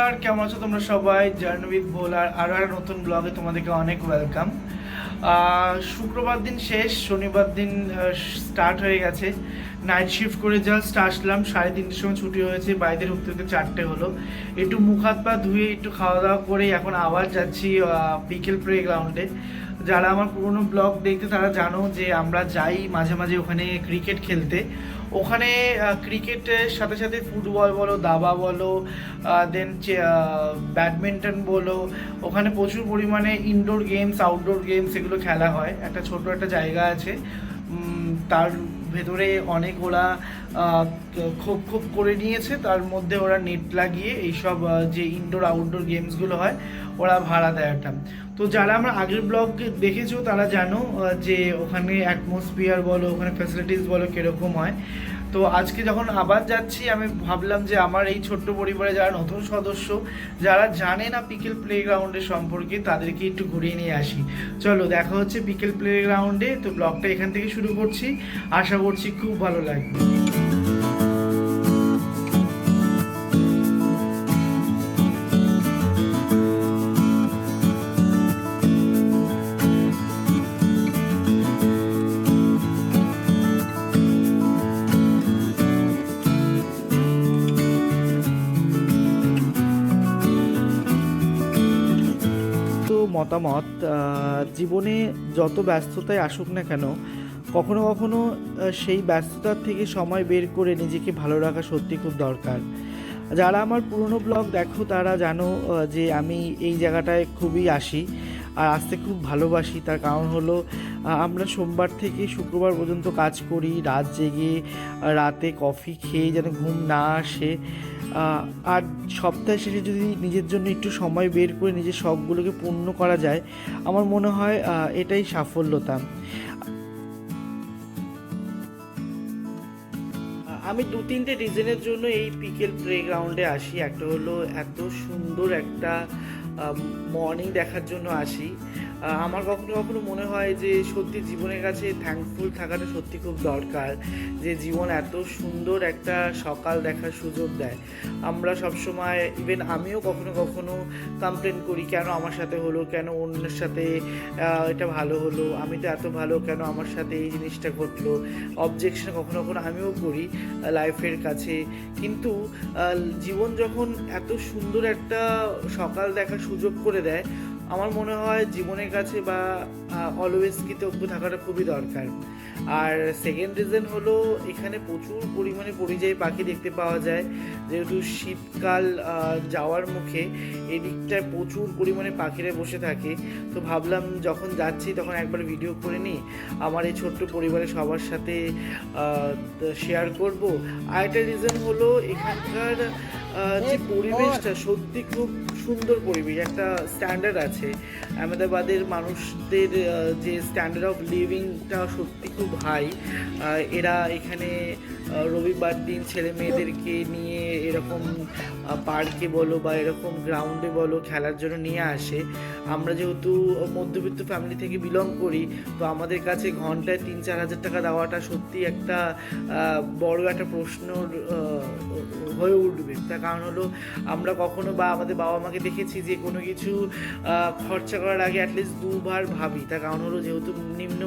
নমস্কার, কেমন আছো তোমরা সবাই? জার্নি উইথ বোলার আরও একটা নতুন ব্লগে তোমাদেরকে অনেক ওয়েলকাম। শুক্রবার দিন শেষ, শনিবার দিন স্টার্ট হয়ে গেছে। নাইট শিফট করে জাস্ট আসলাম, 3:30টার সময় ছুটি হয়েছে, বাড়িতে ঢুকতে ঢুকতে 4টে হলো। একটু মুখ হাত পা ধুয়ে একটু খাওয়া দাওয়া করে এখন আবার যাচ্ছি বিকেল প্লে গ্রাউন্ডে। যারা আমার পুরনো ব্লগ দেখতে তারা জানো যে আমরা যাই মাঝে মাঝে ওখানে ক্রিকেট খেলতে। ওখানে ক্রিকেটের সাথে সাথে ফুটবল বলো, দাবা বলো, দেন ব্যাডমিন্টন বলো, ওখানে প্রচুর পরিমাণে ইনডোর গেমস, আউটডোর গেমস এগুলো খেলা হয়। একটা ছোট একটা জায়গা আছে, তার ভেতরে অনেক ওরা খোপ খোপ করে নিয়েছে, তার মধ্যে ওরা নেট লাগিয়ে এইসব যে ইনডোর আউটডোর গেমসগুলো হয় ওরা ভাড়া দেয় একটা। তো যারা আমরা আগের ব্লগ দেখেছো তারা জানো যে ওখানে অ্যাটমসফিয়ার বলো, ওখানে ফ্যাসিলিটিস বলো কীরকম হয়। তো আজকে যখন আবার যাচ্ছি আমি ভাবলাম যে আমার এই ছোট্ট পরিবারে যারা নতুন সদস্য, যারা জানে না বিকেল প্লেগ্রাউন্ডের সম্পর্কে, তাদেরকে একটু ঘুরিয়ে নিয়ে আসি। চলো দেখা হচ্ছে বিকেল প্লেগ্রাউন্ডে। তো ব্লগটা এখান থেকে শুরু করছি, আশা করছি খুব ভালো লাগবে। মতামত, জীবনে যত ব্যস্ততায় আসুক না কেন, কখনো কখনো সেই ব্যস্ততার থেকে সময় বের করে নিজেকে ভালো রাখা সত্যি খুব দরকার। যারা আমার পুরনো ব্লগ দেখো তারা জানো যে আমি এই জায়গাটায় খুবই আসি আর আসতে খুব ভালোবাসি। তার কারণ হলো আমরা সোমবার থেকে শুক্রবার পর্যন্ত কাজ করি, রাত জেগে, রাতে কফি খেয়ে যেন ঘুম না আসে। আর সপ্তাহে শেষে যদি নিজের জন্য একটু সময় বের করে নিজের শখগুলোকে পূর্ণ করা যায়, আমার মনে হয় এটাই সাফল্যতা। আমি 2-3টে রিজনের জন্য এই বিকেল প্লেগ্রাউন্ডে আসি। একটা হলো এত সুন্দর একটা মর্নিং দেখার জন্য আসি। আমার কখনো কখনো মনে হয় যে সত্যি জীবনের কাছে থ্যাঙ্কফুল থাকাটা সত্যি খুব দরকার, যে জীবন এত সুন্দর একটা সকাল দেখার সুযোগ দেয়। আমরা সবসময়, ইভেন আমিও কখনো কখনো কমপ্লেন করি, কেন আমার সাথে হলো, কেন অন্যের সাথে এটা ভালো হলো, আমি তো এত ভালো, কেন আমার সাথে এই জিনিসটা ঘটলো। অবজেকশন কখনো কখনো আমিও করি লাইফের কাছে। কিন্তু জীবন যখন এত সুন্দর একটা সকাল দেখার সুযোগ করে দেয়, আমার মনে হয় জীবনের কাছে বা অলওয়েজ কৃতজ্ঞ থাকাটা খুবই দরকার। আর সেকেন্ড রিজন হলো এখানে প্রচুর পরিমাণে পরিযায়ী পাখি দেখতে পাওয়া যায়। যেহেতু শীতকাল যাওয়ার মুখে, এদিকটায় প্রচুর পরিমাণে পাখিরা বসে থাকে। তো ভাবলাম যখন যাচ্ছি তখন একবার ভিডিও করে নিই, আমার এই ছোট্ট পরিবারের সবার সাথে শেয়ার করব। আরেকটা রিজন হলো এখানকার যে পরিবেশটা সত্যি খুব সুন্দর পরিবেশ, একটা স্ট্যান্ডার্ড আছে। আহমেদাবাদের মানুষদের যে স্ট্যান্ডার্ড অফ লিভিংটা সত্যি খুব হাই। এরা এখানে রবিবার দিন ছেলে মেয়েদেরকে নিয়ে এরকম পার্কে বলো বা এরকম গ্রাউন্ডে বলো খেলার জন্য নিয়ে আসে। আমরা যেহেতু মধ্যবিত্ত ফ্যামিলি থেকে বিলং করি, তো আমাদের কাছে ঘন্টায় 3-4 হাজার টাকা দেওয়াটা সত্যি একটা বড় একটা প্রশ্ন হয়ে উঠবে। তার কারণ হলো আমরা কখনো বা আমাদের বাবা মাকে দেখেছি যে কোনো কিছু খরচা করার আগে অ্যাটলিস্ট দুবার ভাবি। তার কারণ হলো যেহেতু নিম্ন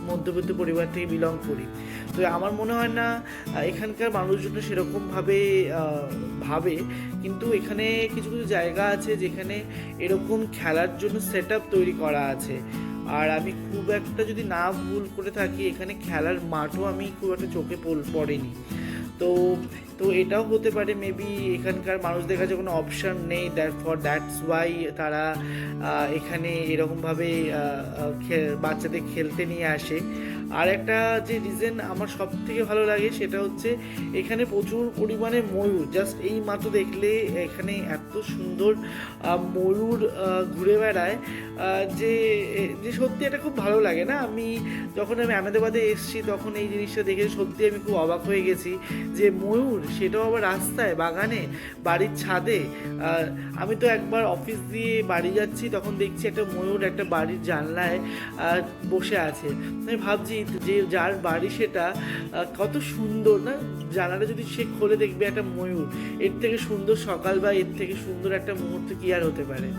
মধ্যবিত্ত পরিবার থেকে বিলং করি। তো আমার মনে হয় না এখানকার মানুষজন সেরকমভাবে ভাবে, কিন্তু এখানে কিছু কিছু জায়গা আছে যেখানে এরকম খেলার জন্য সেট আপ তৈরি করা আছে। আর আমি খুব একটা যদি না ভুল করে থাকি, এখানে খেলার মাঠও আমি খুব একটা চোখে পড়েনি। তো তো এটাও হতে পারে মেবি এখানকার মানুষদের কাছে কোনো অপশান নেই, দ্যাটস ওয়াই তারা এখানে এরকমভাবে বাচ্চাদের খেলতে নিয়ে আসে। আর একটা যে রিজন আমার সব থেকে ভালো লাগে সেটা হচ্ছে এখানে প্রচুর পরিমাণে ময়ূর। জাস্ট এই মাত্র দেখলে এখানে এত সুন্দর ময়ূর ঘুরে বেড়ায় যে যে সত্যি এটা খুব ভালো লাগে না। যখন আমি আহমেদাবাদে এসেছি তখন এই জিনিসটা দেখে সত্যি আমি খুব অবাক হয়ে গেছি যে ময়ূর, সেটাও আবার রাস্তায়, বাগানে, বাড়ির ছাদে। আমি তো একবার অফিস দিয়ে বাড়ি যাচ্ছি, তখন দেখছি একটা ময়ূর একটা বাড়ির জানলায় বসে আছে। আমি ভাবছি উচিত যে যার বাড়ি সেটা কত সুন্দর না, জানালা যদি সে খোলে দেখবে একটা ময়ূর। এর থেকে সুন্দর সকাল বা এর থেকে সুন্দর একটা মুহূর্ত কি আর হতে পারে।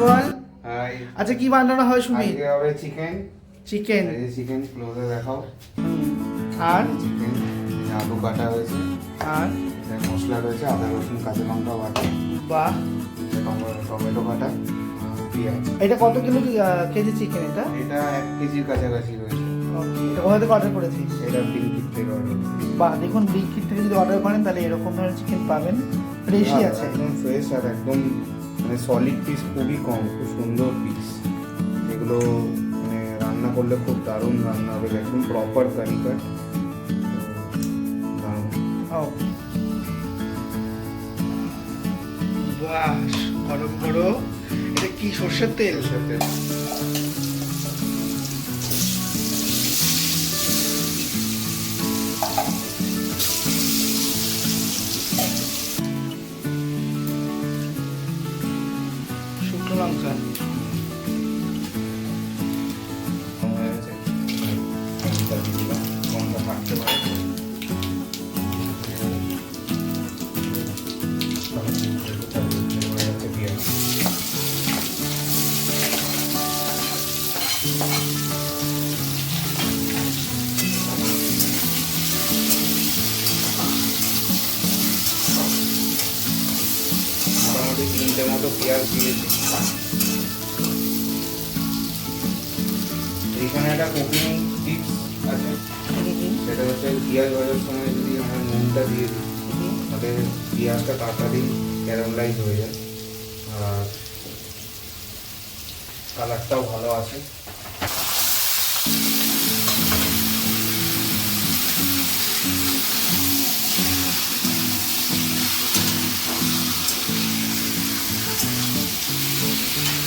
বল। আচ্ছা কি বানানো হয় সুমি? আজকে হবে চিকেন। চিকেন, এই যে চিকেন ক্লোজে দেখাও। আর চিকেন, আলু কাটা হয়েছে, আর এটা মশলা রয়েছে, আদা রসুন কাঁচা লঙ্কা বাটা, বাহ, টমেটো কাটা, পেঁয়াজ। এটা কত কিলো কেজি চিকেন এটা? এটা 1 কেজির কাছাকাছি রয়েছে। ওকে, এটা কোথা থেকে অর্ডার করেছিস? এটা ব্লিঙ্কিট থেকে অর্ডার করেছি। বাহ, দেখুন ব্লিঙ্কিট থেকে যদি অর্ডার করেন তাহলে এরকম ধরনের চিকেন পাবেন, ফ্রেশই আছে। একদম ফ্রেশ আর একদম মানে সলিড পিস, খুবই কম, খুব সুন্দর পিস। এগুলো মানে রান্না করলে খুব দারুণ রান্না হবে, একদম প্রপার কারি কাট। ও বাহ, গরম গরম। এটা কি সর্ষের তেল? সাথে শুকনো লঙ্কা, হয়ে গেছে, লঙ্কা দিয়ে দিলাম, লঙ্কা থাকতে পারে। হয়ে গেছে পেঁয়াজ। মোটামুটি 3টে মতো পেঁয়াজ দিয়েছি। এইখানে একটা কুকিং টিপস আছে, সেটা হচ্ছে পেঁয়াজ ভাজার সময় যদি আমরা নুনটা দিয়ে দিই তাহলে পেঁয়াজটা তাড়াতাড়ি ক্যারামেলাইজ হয়ে যায় আর কালারটাও ভালো আসে।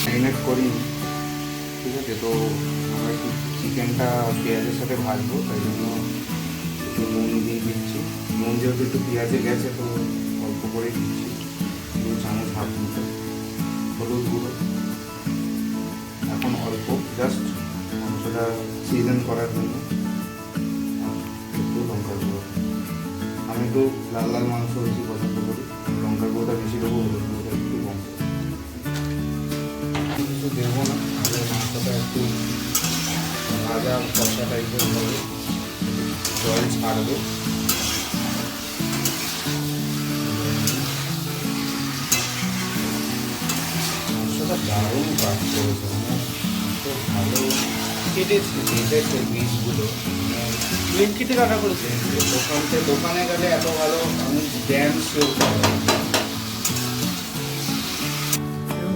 ম্যারিনেট করি, ঠিক আছে? তো আমরা একটু চিকেনটা পেঁয়াজের সাথে ভাজবো, তাই জন্য একটু নুন দিয়ে দিচ্ছি। নুন যেহেতু একটু পেঁয়াজে গেছে তো অল্প করেই দিচ্ছি, 2 চামচ হাফ মতো। হলুদ গুঁড়ো এখন অল্প, জাস্ট মাংসটা সিজন করার জন্য। আর একটু লঙ্কার গুঁড়ো, আমি একটু লাল লাল মাংস বেশি পছন্দ করি, লঙ্কার গুঁড়োটা বেশি দেবো, হলুদ গুঁড়োটা একটু কম দেবো। কিছু দেবো না, তাহলে মাংসটা একটু ভাজা কষা টাইপের হবে, জল ছাড়বে। মাংসটা দারুণ কাজ করেছে, মানে তো ভালো কেটেছে পিসগুলো। ব্লিঙ্কিট থেকে অর্ডার করেছে। দোকানে গেলে এত ভালো আমি ড্যাম শিওর পাবো।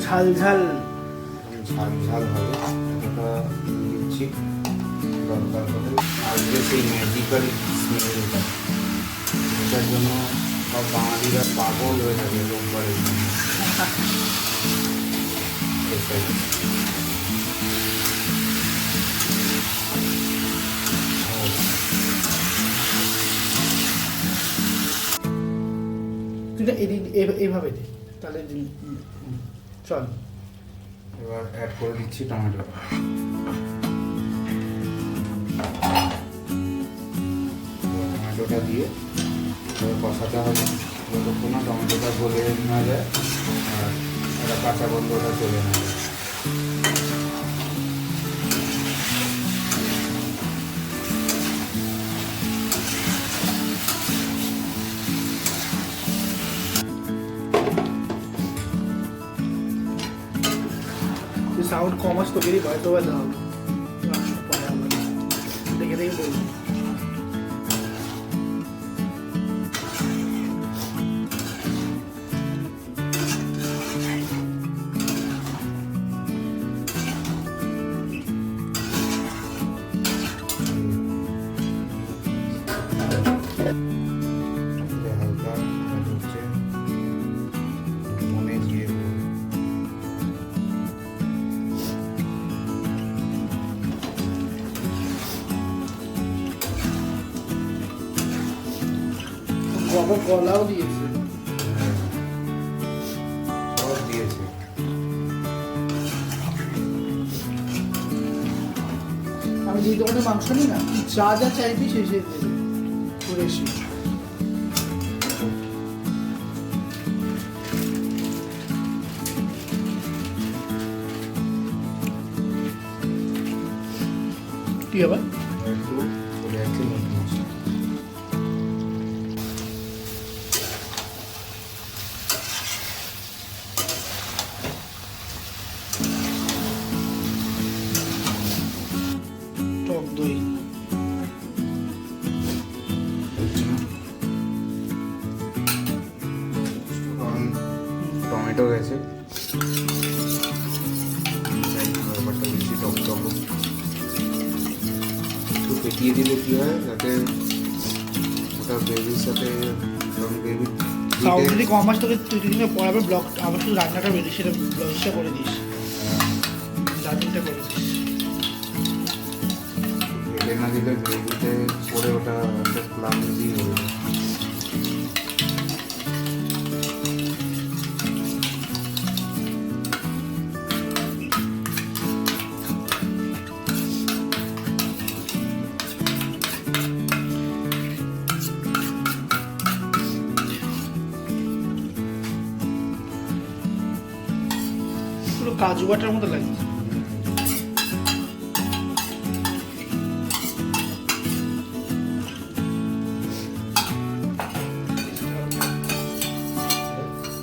ঝাল ঝাল ঝাল ঝাল হবে, এতটা দিচ্ছি দরকার হলে। আসবে সেই ম্যাজিক্যাল স্মেলটা, এটার জন্য সব বাঙালিরা পাগল হয়ে থাকে রোববারের জন্য। তুই এইভাবে দে তাহলে চল। এবার অ্যাড করে দিচ্ছি টমেটো। টমেটোটা দিয়ে কষাতে হবে যতক্ষণ না টমেটোটা গলে না যায় আর একটা কাঁচা গন্ধটা চলে না যায়। সাউন্ড কম আসতো বেরিয়ে হয়তো বা দাও দেখে দেখে বলবো। বাবা কলাও দিয়েছে। হ্যাঁ, সব দিয়েছে। আমি যেই দোকানে মাংস নিই না, যা যা চাইবি সে সে দেবে কুরেশি। কি আবার একটু চলে যাচ্ছে মিট মশলা। টক দই। কারণ টমেটো গেছে, তাই ব্যাপারটা বেশি টক টক একটু পেটিয়ে দিলে কি হয়, যাতে ওটা গ্রেভির সাথে, কারণ গ্রেভি সাউন্ড যদি কম আসে তোকে তুই দুদিনের পর আবার ব্লগ আবার শুধু রান্নাটা বেরিয়ে সেটা ব্লগটা করে দিস, রান্নাটা করে দিস। ঢেলে না দিলে গ্রেভিতে পরে ওটা একটা ক্লামজি হয়ে যায়। পুরো কাজু বাটার মতো লাগছে।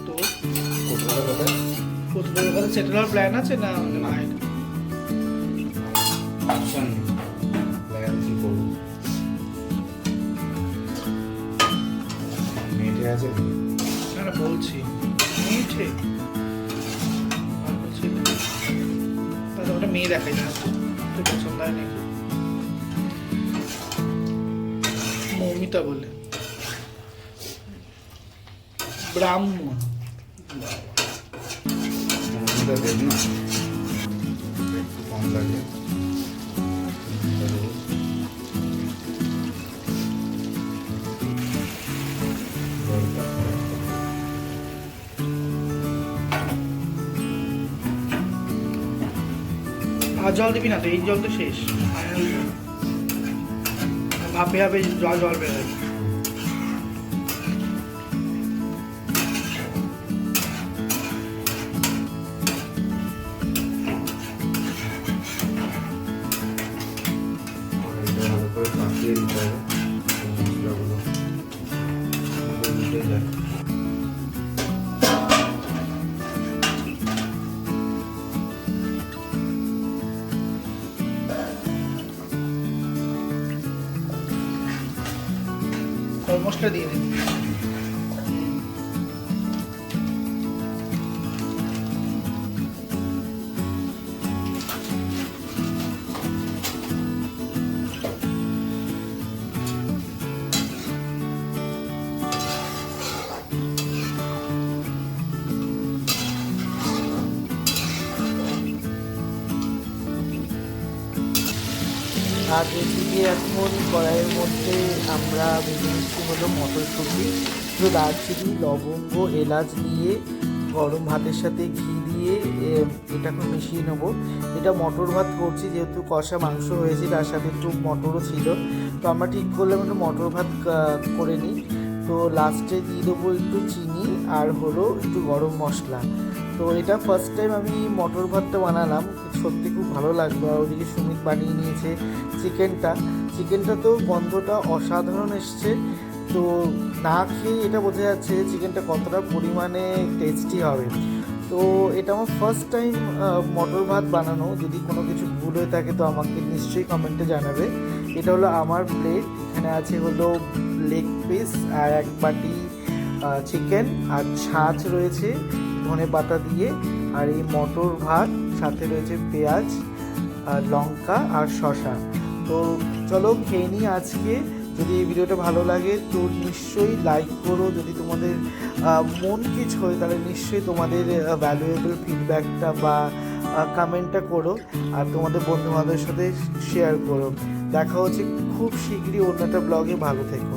তো কোথাও কোথায় কোথাও সেটেল হওয়ার প্ল্যান আছে না নাই? অপশন প্ল্যান কি করবো, মেটে আছে না না বলছি মিঠে আর বলছি তাহলে ওটা মেয়ে দেখাই না তোর পছন্দ হয় নাকি? মৌমিতা বলে ব্রাহ্মণ। মশলাটা দেব না, একটু কম লাগে। আর জল দিবি না তো, এই জল তো শেষ। ভাপে ভাপে জল জল বেরোয়। এটা ভালো করে পাকিয়ে দিতে হবে মশলাগুলো, মিশে যায়। গরম মশলা দিয়ে দিন। আর এদিকে এখন কড়াইয়ের মধ্যে আমরা ভেজে নিচ্ছি হলো মটরশুঁটি, তো দারচিনি, লবঙ্গ, এলাচ দিয়ে গরম ভাতের সাথে ঘি দিয়ে এটা এখন মিশিয়ে নেবো। এটা মটর ভাত করছি যেহেতু কষা মাংস হয়েছে, তার সাথে একটু মটরও ছিল, তো আমরা ঠিক করলাম একটু মটর ভাত করে নিই। তো লাস্টে দিয়ে দেবো একটু চিনি আর হলো একটু গরম মশলা। তো এটা ফার্স্ট টাইম আমি মটর ভাতটা বানালাম, সত্যি খুব ভালো লাগলো। আর ওদিকে সুমিত বানিয়ে নিয়েছে চিকেনটা তো গন্ধটা অসাধারণ এসছে। তো না খেয়ে এটা বোঝা যাচ্ছে চিকেনটা কতটা পরিমাণে টেস্টি হবে। তো এটা আমার ফার্স্ট টাইম মটর ভাত বানানো। যদি কোনো কিছু ভুল হয়ে থাকে তো আমাকে নিশ্চয়ই কমেন্টে জানাবে। এটা হলো আমার প্লেট, এখানে আছে হলো লেগ পিস আর এক বাটি চিকেন আর ছাঁচ রয়েছে ধনেপাতা দিয়ে, আর এই মটর ভাত সাথে রয়েছে পেঁয়াজ আর লঙ্কা আর শসা। তো চলো খেয়ে নিই আজকে। যদি এই ভিডিওটা ভালো লাগে তো নিশ্চয়ই লাইক করো, যদি তোমাদের মন কিছু হয় তাহলে নিশ্চয়ই তোমাদের ভ্যালুয়েবল ফিডব্যাকটা বা কমেন্টটা করো, আর তোমাদের বন্ধুবান্ধবের সাথে শেয়ার করো। দেখা হচ্ছে খুব শীঘ্রই অন্য একটা ব্লগে। ভালো থেকো।